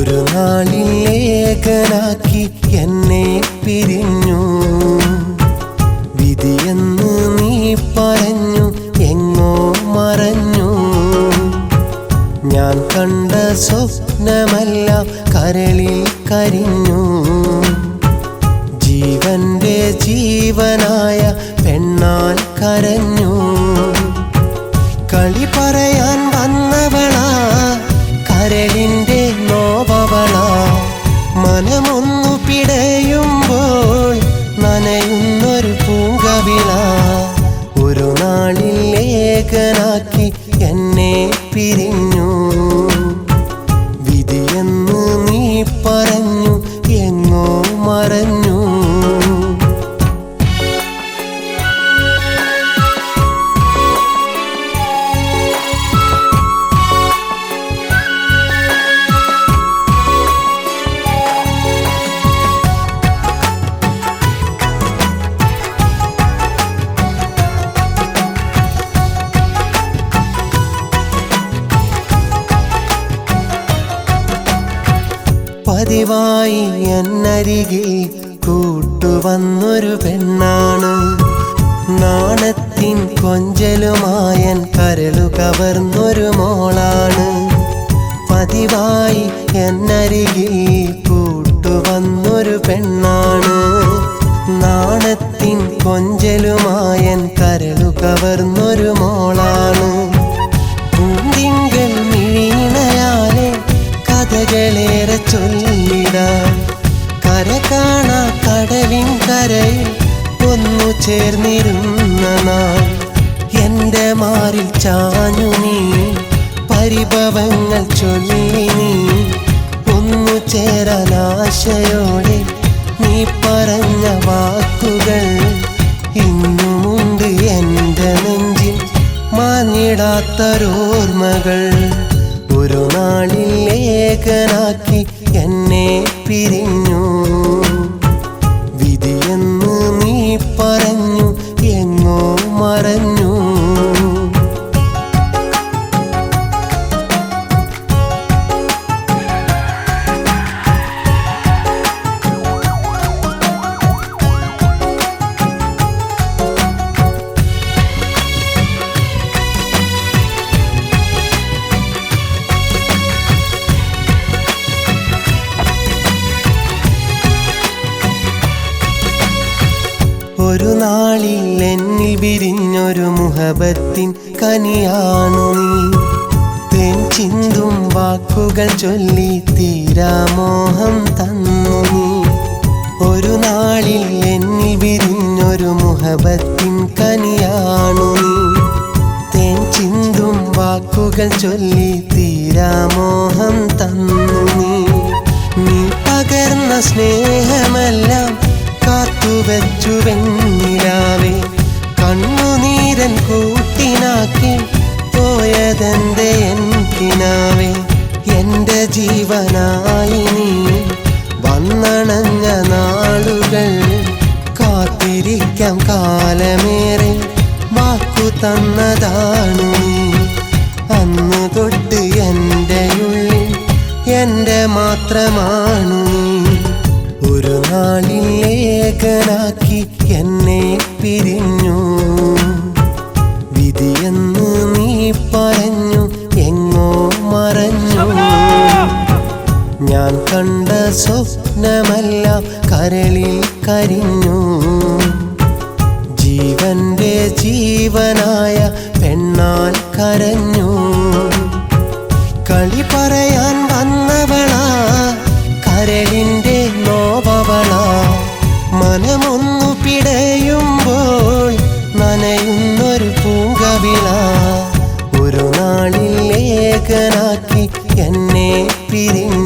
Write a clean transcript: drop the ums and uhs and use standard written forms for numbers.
ഒരു നാളിൽ ഏകനാക്കി എന്നെ പിരിഞ്ഞു. വിധിയെന്ന് നീ പറഞ്ഞു എങ്ങോ മറഞ്ഞു. ഞാൻ കണ്ട സ്വപ്നമെല്ലാം കരളിൽ കരിഞ്ഞു. ജീവന്റെ ജീവനായ പെണ്ണാൽ കരഞ്ഞു. കളി പറയാൻ വന്നവളാ, കരളിന്റെ നോവവളാ. മനമൊന്നു പിടയുമ്പോൾ നനയുന്നൊരു പൂങ്കവിള. ഒരു നാളിൽ ഏകനാക്കി എന്നെ പിരിഞ്ഞു. വിധിയെന്ന് നീ പറഞ്ഞു എങ്ങോ മറഞ്ഞു. പതിവായി എന്നരികിൽ കൂട്ടുവന്നൊരു പെണ്ണാണ്. നാണത്തിൻ കൊഞ്ചലുമായൻ കരളു കവർന്നൊരു മോളാണ്. പതിവായി എന്നരികിൽ കൂട്ടുവന്നൊരു പെണ്ണാണ്. നാണത്തിൻ കൊഞ്ചലുമായൻ കരളു കവർന്നൊരു മോളാണ്. പൂന്തിങ്കൾ മിഴിനയാലെ കഥകളേറെ ചൊല്ലിടാൻ കര കാണാ കടലിൻ കരയിൽ ഒന്നു ചേർന്നിരുന്ന നാൾ. എൻ്റെ മാറിൽ ചാഞ്ഞു നീ പരിഭവങ്ങൾ ചൊല്ലി. നീ ഒന്നു ചേരാൻ ആശയോടെ നീ പറഞ്ഞ വാക്കുകൾ ഇന്നുമുണ്ട് എൻ്റെ നെഞ്ചിൽ മാഞ്ഞിടാത്തൊരോർമ്മകൾ. ഒരു നാളിൽ ഏകനാക്കി എന്നെ പിരിഞ്ഞു. വിധിയെന്ന് നീ പറഞ്ഞു എങ്ങോ മറഞ്ഞു. ഒരു നാളിൽ എന്നിൽ വിരിഞ്ഞൊരു മുഹബത്തിൻ കനിയാണു നീ. തേൻ ചിന്തും വാക്കുകൾ ചൊല്ലി തീരാമോഹം തന്നു നീ. ഒരു നാളിൽ എന്നിൽ വിരിഞ്ഞൊരു മുഹബത്തിൻ കനിയാണു നീ. തേൻ ചിന്തും വാക്കുകൾ ചൊല്ലി തീരാമോഹം തന്നു നീ. നീ പകർന്ന സ്നേഹമെല്ലാം കാത്തുവച്ചു വെണ്ണിലാവേ. കണ്ണുനീരൻ കൂട്ടിനാക്കി പോയതെന്റെ എന്തിനാവേ. എൻ്റെ ജീവനായി നീ വന്നണഞ്ഞ നാളുകൾ കാത്തിരിക്കാം കാലമേറെ വാക്കു തന്നതാണു നീ. അന്നു തൊട്ട് എൻ്റെ ഉള്ളിൽ എൻ്റെ മാത്രമാണു നീ. ഒരു നാളിൽ ഏകനാക്കി എന്നെ പിരിഞ്ഞു. വിധിയെന്ന് നീ പറഞ്ഞു എങ്ങോ മറഞ്ഞു. ഞാൻ കണ്ട സ്വപ്നമെല്ലാം കരളിൽ കരിഞ്ഞു. ജീവന്റെ ജീവനായ പെണ്ണാൽ കരഞ്ഞു. കളി പറയാൻ വന്നവളാ, കരളിന്റെ നോവവളാ. മനമൊന്നു പിടയുമ്പോൾ നനയുന്നൊരു പൂങ്കവിള. ഒരു നാളിൽ ഏകനാക്കി എന്നെ പിരിഞ്ഞു.